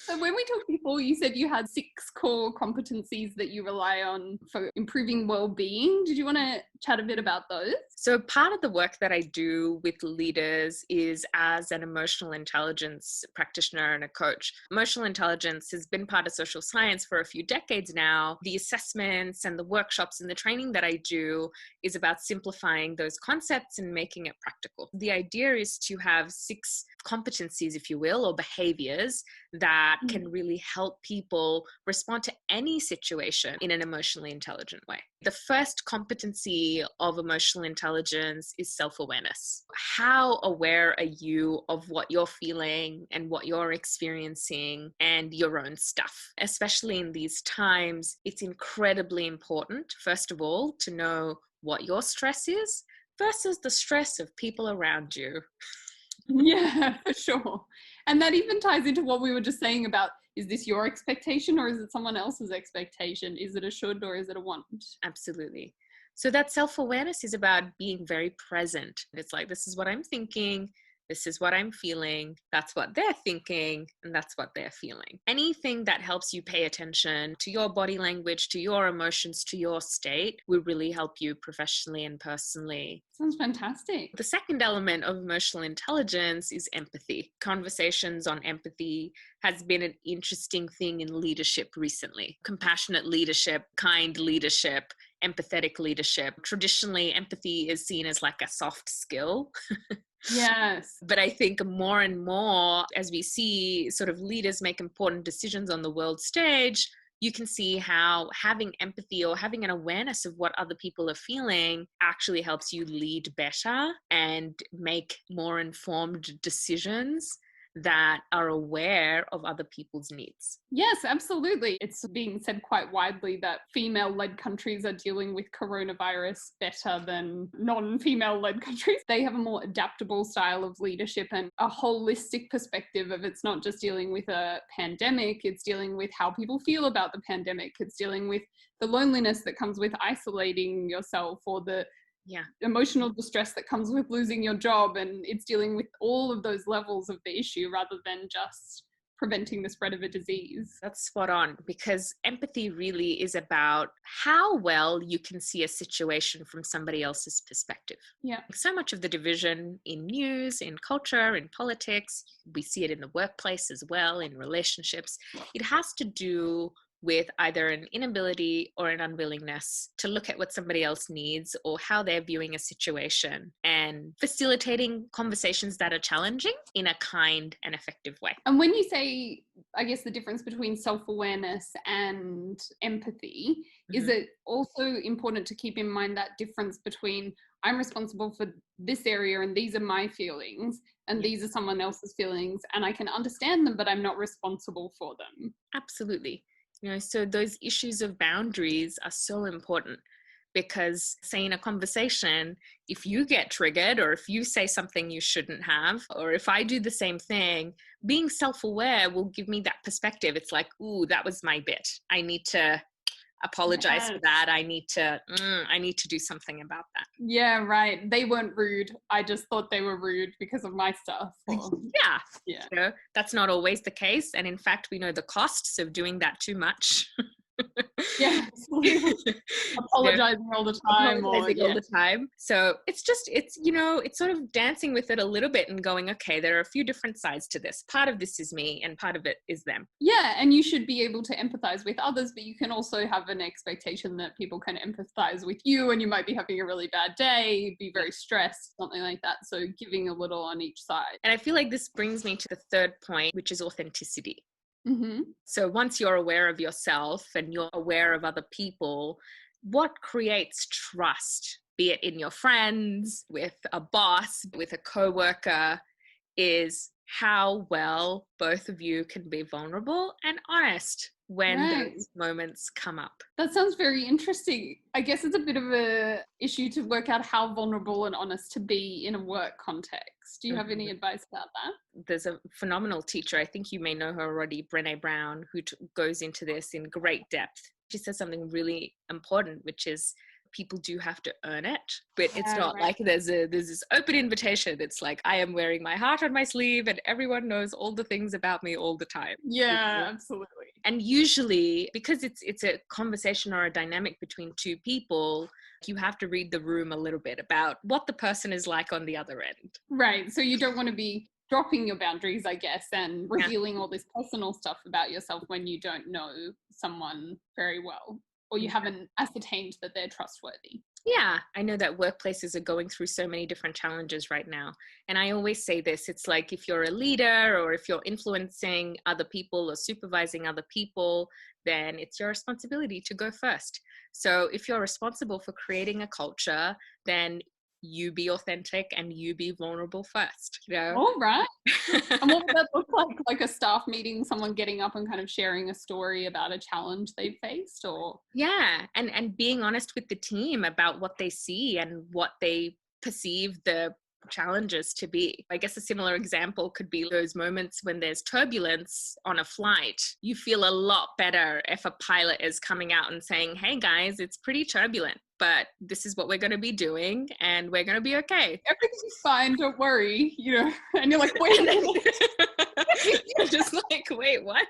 So when we talked before, you said you had 6 core competencies that you rely on for improving well-being. Did you want to chat a bit about those? So part of the work that I do with leaders is as an emotional intelligence practitioner and a coach. Emotional intelligence has been part of social science for a few decades now. The assessments and the workshops and the training that I do is about simplifying those concepts and making it practical. The idea is to have 6 competencies, if you will, or behaviors that can really help people respond to any situation in an emotionally intelligent way. The first competency of emotional intelligence is self-awareness. How aware are you of what you're feeling and what you're experiencing and your own stuff? Especially in these times, it's incredibly important, first of all, to know what your stress is versus the stress of people around you. Yeah, for sure. And that even ties into what we were just saying about, is this your expectation or is it someone else's expectation? Is it a should or is it a want? Absolutely. So that self-awareness is about being very present. It's like, this is what I'm thinking. This is what I'm feeling. That's what they're thinking. And that's what they're feeling. Anything that helps you pay attention to your body language, to your emotions, to your state will really help you professionally and personally. Sounds fantastic. The second element of emotional intelligence is empathy. Conversations on empathy has been an interesting thing in leadership recently. Compassionate leadership, kind leadership, empathetic leadership. Traditionally, empathy is seen as like a soft skill. Yes. But I think more and more, as we see sort of leaders make important decisions on the world stage, you can see how having empathy or having an awareness of what other people are feeling actually helps you lead better and make more informed decisions that are aware of other people's needs. Yes, absolutely. It's being said quite widely that female-led countries are dealing with coronavirus better than non-female-led countries. They have a more adaptable style of leadership and a holistic perspective of, it's not just dealing with a pandemic, it's dealing with how people feel about the pandemic. It's dealing with the loneliness that comes with isolating yourself, or the emotional distress that comes with losing your job. And it's dealing with all of those levels of the issue rather than just preventing the spread of a disease. That's spot on, because empathy really is about how well you can see a situation from somebody else's perspective. Yeah. So much of the division in news, in culture, in politics, we see it in the workplace as well, in relationships. It has to do with either an inability or an unwillingness to look at what somebody else needs or how they're viewing a situation, and facilitating conversations that are challenging in a kind and effective way. And when you say, I guess, the difference between self-awareness and empathy, is it also important to keep in mind that difference between, I'm responsible for this area and these are my feelings and these are someone else's feelings and I can understand them, but I'm not responsible for them? Absolutely. So those issues of boundaries are so important, because say in a conversation, if you get triggered or if you say something you shouldn't have, or if I do the same thing, being self-aware will give me that perspective. It's like, ooh, that was my bit. I need to apologize for that. I need to do something about that. Yeah, right. They weren't rude. I just thought they were rude because of my stuff. Or, yeah. That's not always the case. And in fact, we know the costs of doing that too much. Yeah, apologizing all the time. All the time. So it's sort of dancing with it a little bit and going, okay, there are a few different sides to this. Part of this is me and part of it is them. Yeah, and you should be able to empathize with others, but you can also have an expectation that people can empathize with you, and you might be having a really bad day, be very stressed, something like that. So giving a little on each side. And I feel like this brings me to the third point, which is authenticity. So once you're aware of yourself and you're aware of other people, what creates trust, be it in your friends, with a boss, with a coworker, is how well both of you can be vulnerable and honest when those moments come up. That sounds very interesting. I guess it's a bit of a issue to work out how vulnerable and honest to be in a work context. Do you have any advice about that? There's a phenomenal teacher, I think you may know her already, Brené Brown, who goes into this in great depth. She says something really important, which is people do have to earn it, but it's Yeah, not right. like there's this open invitation. It's like I am wearing my heart on my sleeve and everyone knows all the things about me all the time. Yeah, absolutely. And usually, because it's a conversation or a dynamic between two people, you have to read the room a little bit about what the person is like on the other end. Right. So you don't want to be dropping your boundaries, I guess, and Yeah. revealing all this personal stuff about yourself when you don't know someone very well, or you haven't ascertained that they're trustworthy. Yeah, I know that workplaces are going through so many different challenges right now. And I always say this, it's like if you're a leader or if you're influencing other people or supervising other people, then it's your responsibility to go first. So if you're responsible for creating a culture, then you be authentic and you be vulnerable first, you know? All right. And what would that look like? Like a staff meeting, someone getting up and kind of sharing a story about a challenge they faced, or? Yeah, and being honest with the team about what they see and what they perceive the challenges to be. I guess a similar example could be those moments when there's turbulence on a flight. You feel a lot better if a pilot is coming out and saying, "Hey guys, it's pretty turbulent, but this is what we're going to be doing and we're going to be okay." Everything's fine, don't worry, you know. And you're like, wait a minute. You're just like, wait, what?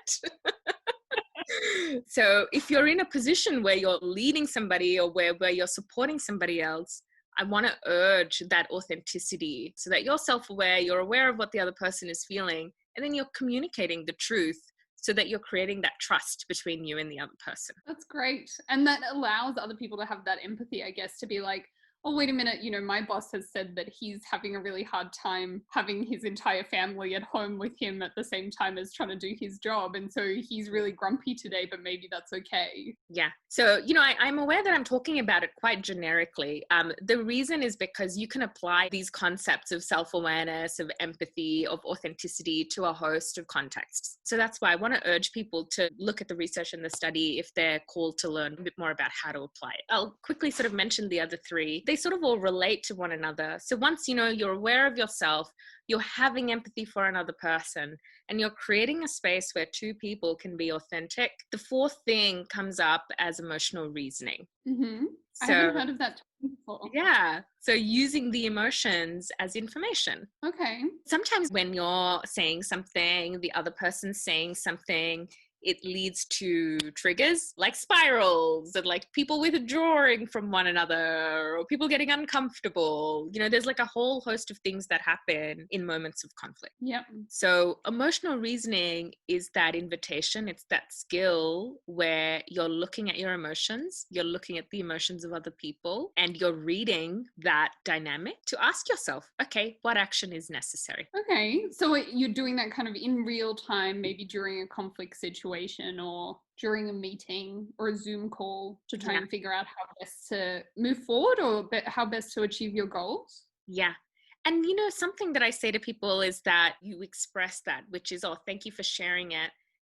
So if you're in a position where you're leading somebody or where you're supporting somebody else, I want to urge that authenticity so that you're self-aware, you're aware of what the other person is feeling, and then you're communicating the truth so that you're creating that trust between you and the other person. That's great. And that allows other people to have that empathy, I guess, to be like, oh, wait a minute, you know, my boss has said that he's having a really hard time having his entire family at home with him at the same time as trying to do his job. And so he's really grumpy today, but maybe that's okay. Yeah. So, you know, I'm aware that I'm talking about it quite generically. The reason is because you can apply these concepts of self-awareness, of empathy, of authenticity to a host of contexts. So that's why I want to urge people to look at the research and the study if they're called to learn a bit more about how to apply it. I'll quickly sort of mention the other three. They sort of all relate to one another. So once, you know, you're aware of yourself, you're having empathy for another person, and you're creating a space where two people can be authentic. The fourth thing comes up as emotional reasoning. Mm-hmm. So, I haven't heard of that before. Yeah. So using the emotions as information. Okay. Sometimes when you're saying something, the other person's saying something, it leads to triggers like spirals and like people withdrawing from one another or people getting uncomfortable. You know, there's like a whole host of things that happen in moments of conflict. Yep. So emotional reasoning is that invitation. It's that skill where you're looking at your emotions, you're looking at the emotions of other people, and you're reading that dynamic to ask yourself, okay, what action is necessary? Okay. So you're doing that kind of in real time, maybe during a conflict situation or during a meeting or a Zoom call to try and figure out how best to move forward or how best to achieve your goals. Yeah. And, you know, something that I say to people is that you express that, which is, oh, thank you for sharing it,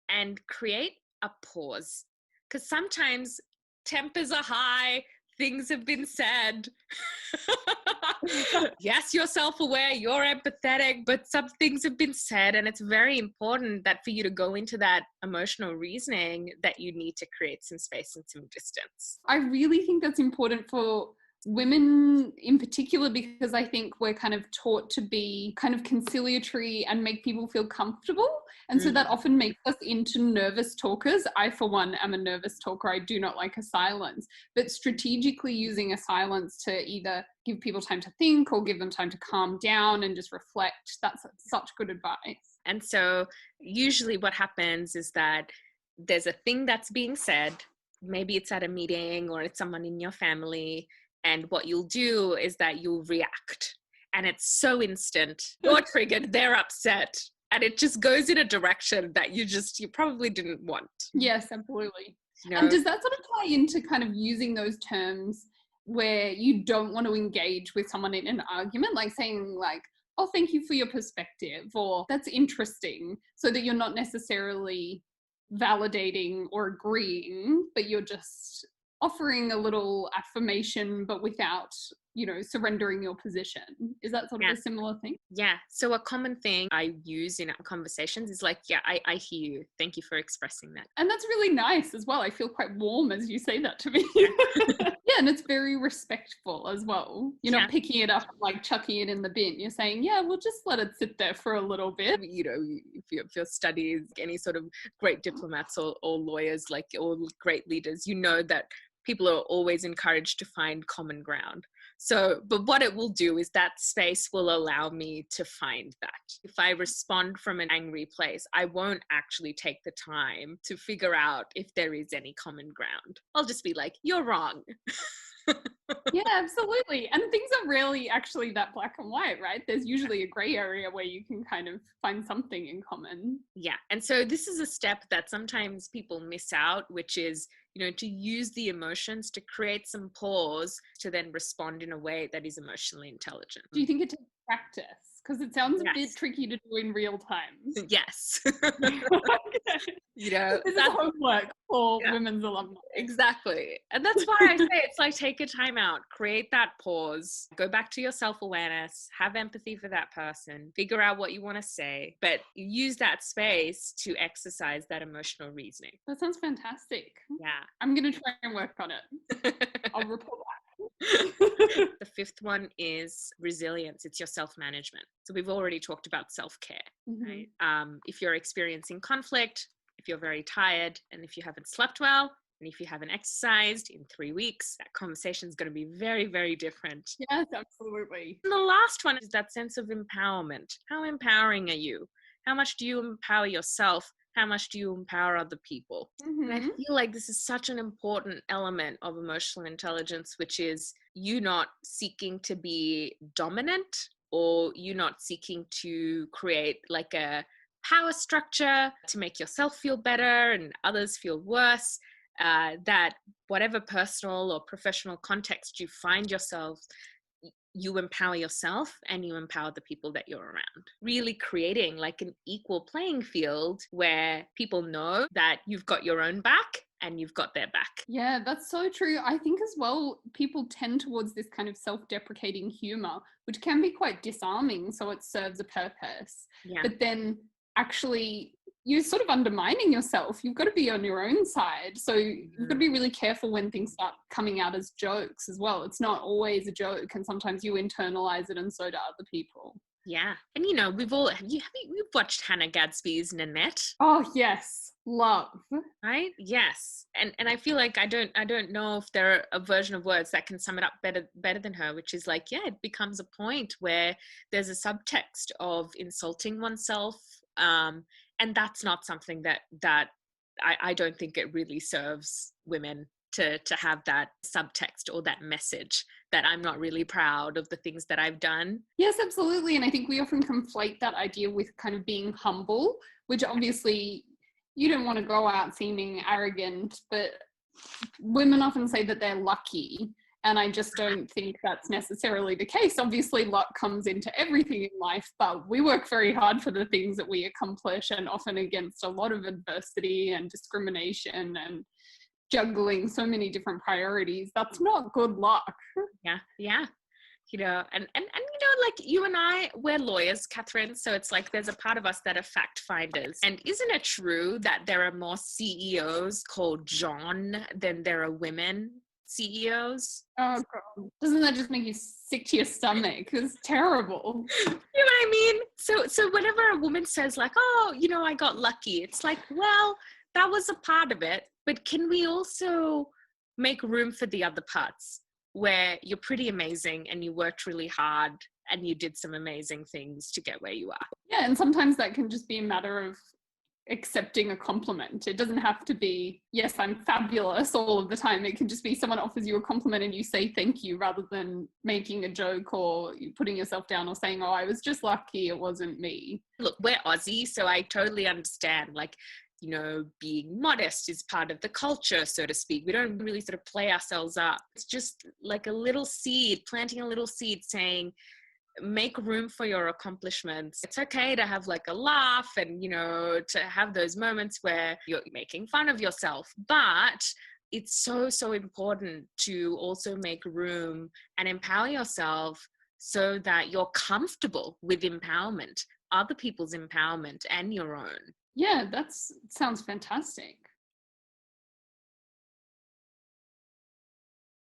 and create a pause. Because sometimes tempers are high, things have been said. Yes, you're self-aware, you're empathetic, but some things have been said, and it's very important that for you to go into that emotional reasoning that you need to create some space and some distance. I really think that's important for women in particular, because I think we're kind of taught to be kind of conciliatory and make people feel comfortable. And so that often makes us into nervous talkers. I, for one, am a nervous talker. I do not like a silence, but strategically using a silence to either give people time to think or give them time to calm down and just reflect. That's such good advice. And so usually what happens is that there's a thing that's being said. Maybe it's at a meeting or it's someone in your family. And what you'll do is that you'll react. And it's so instant. You're triggered, they're upset. And it just goes in a direction that you probably didn't want. Yes, absolutely. You know? And does that sort of tie into kind of using those terms where you don't want to engage with someone in an argument, like saying like, oh, thank you for your perspective, or that's interesting, so that you're not necessarily validating or agreeing, but you're just offering a little affirmation, but without surrendering your position. Is that sort of a similar thing? Yeah. So a common thing I use in our conversations is like, yeah, I hear you. Thank you for expressing that. And that's really nice as well. I feel quite warm as you say that to me. Yeah, and it's very respectful as well. You're not picking it up and like chucking it in the bin. You're saying, yeah, we'll just let it sit there for a little bit. If your studies, any sort of great diplomats or lawyers, like, or great leaders, that people are always encouraged to find common ground. So, but what it will do is that space will allow me to find that. If I respond from an angry place, I won't actually take the time to figure out if there is any common ground. I'll just be like, you're wrong. Yeah, absolutely. And things are rarely actually that black and white, right? There's usually a gray area where you can kind of find something in common. Yeah. And so this is a step that sometimes people miss out, which is, to use the emotions to create some pause to then respond in a way that is emotionally intelligent. Do you think it takes practice? Because it sounds a bit tricky to do in real time. Yes. This is homework for women's alumni. Exactly. And that's why I say it's like, take a time out, create that pause, go back to your self-awareness, have empathy for that person, figure out what you want to say, but use that space to exercise that emotional reasoning. That sounds fantastic. Yeah. I'm going to try and work on it. I'll report back. The fifth one is resilience. It's your self-management. So we've already talked about self-care. Right? If you're experiencing conflict, if you're very tired, and if you haven't slept well, and if you haven't exercised in 3 weeks, that conversation is going to be very, very different. Yes, absolutely. And the last one is that sense of empowerment. How empowering are you? How much do you empower yourself? How much do you empower other people? And I feel like this is such an important element of emotional intelligence, which is you not seeking to be dominant, or you not seeking to create like a power structure to make yourself feel better and others feel worse. That whatever personal or professional context you find yourself, you empower yourself and you empower the people that you're around. Really creating like an equal playing field where people know that you've got your own back and you've got their back. Yeah, that's so true. I think as well, people tend towards this kind of self-deprecating humor, which can be quite disarming, so it serves a purpose. Yeah. But then actually you're sort of undermining yourself. You've got to be on your own side. So you've got to be really careful when things start coming out as jokes as well. It's not always a joke, and sometimes you internalize it and so do other people. Yeah. And we've watched Hannah Gadsby's Nanette. Oh yes. Love. Right? Yes. And I feel like I don't know if there are a version of words that can sum it up better than her, which is like, it becomes a point where there's a subtext of insulting oneself. And that's not something that I don't think it really serves women to have that subtext or that message that I'm not really proud of the things that I've done. Yes, absolutely. And I think we often conflate that idea with kind of being humble, which obviously you don't want to go out seeming arrogant, but women often say that they're lucky. And I just don't think that's necessarily the case. Obviously, luck comes into everything in life, but we work very hard for the things that we accomplish, and often against a lot of adversity and discrimination and juggling so many different priorities. That's not good luck. Yeah. And like you and I, we're lawyers, Katherine. So it's like there's a part of us that are fact finders. And isn't it true that there are more CEOs called John than there are women CEOs? Oh God, doesn't that just make you sick to your stomach? It's terrible. You know what I mean? So whenever a woman says like, oh, I got lucky, it's like, well, that was a part of it, but can we also make room for the other parts where you're pretty amazing and you worked really hard and you did some amazing things to get where you are? Yeah, and sometimes that can just be a matter of accepting a compliment. It doesn't have to be, yes, I'm fabulous all of the time. It can just be someone offers you a compliment and you say thank you, rather than making a joke or putting yourself down or saying, oh, I was just lucky, it wasn't me. Look, we're Aussie, so I totally understand, like, being modest is part of the culture, so to speak. We don't really sort of play ourselves up. It's just like a little seed, planting a little seed saying, make room for your accomplishments. It's okay to have like a laugh and, to have those moments where you're making fun of yourself, but it's so, so important to also make room and empower yourself so that you're comfortable with empowerment, other people's empowerment and your own. Yeah, that sounds fantastic.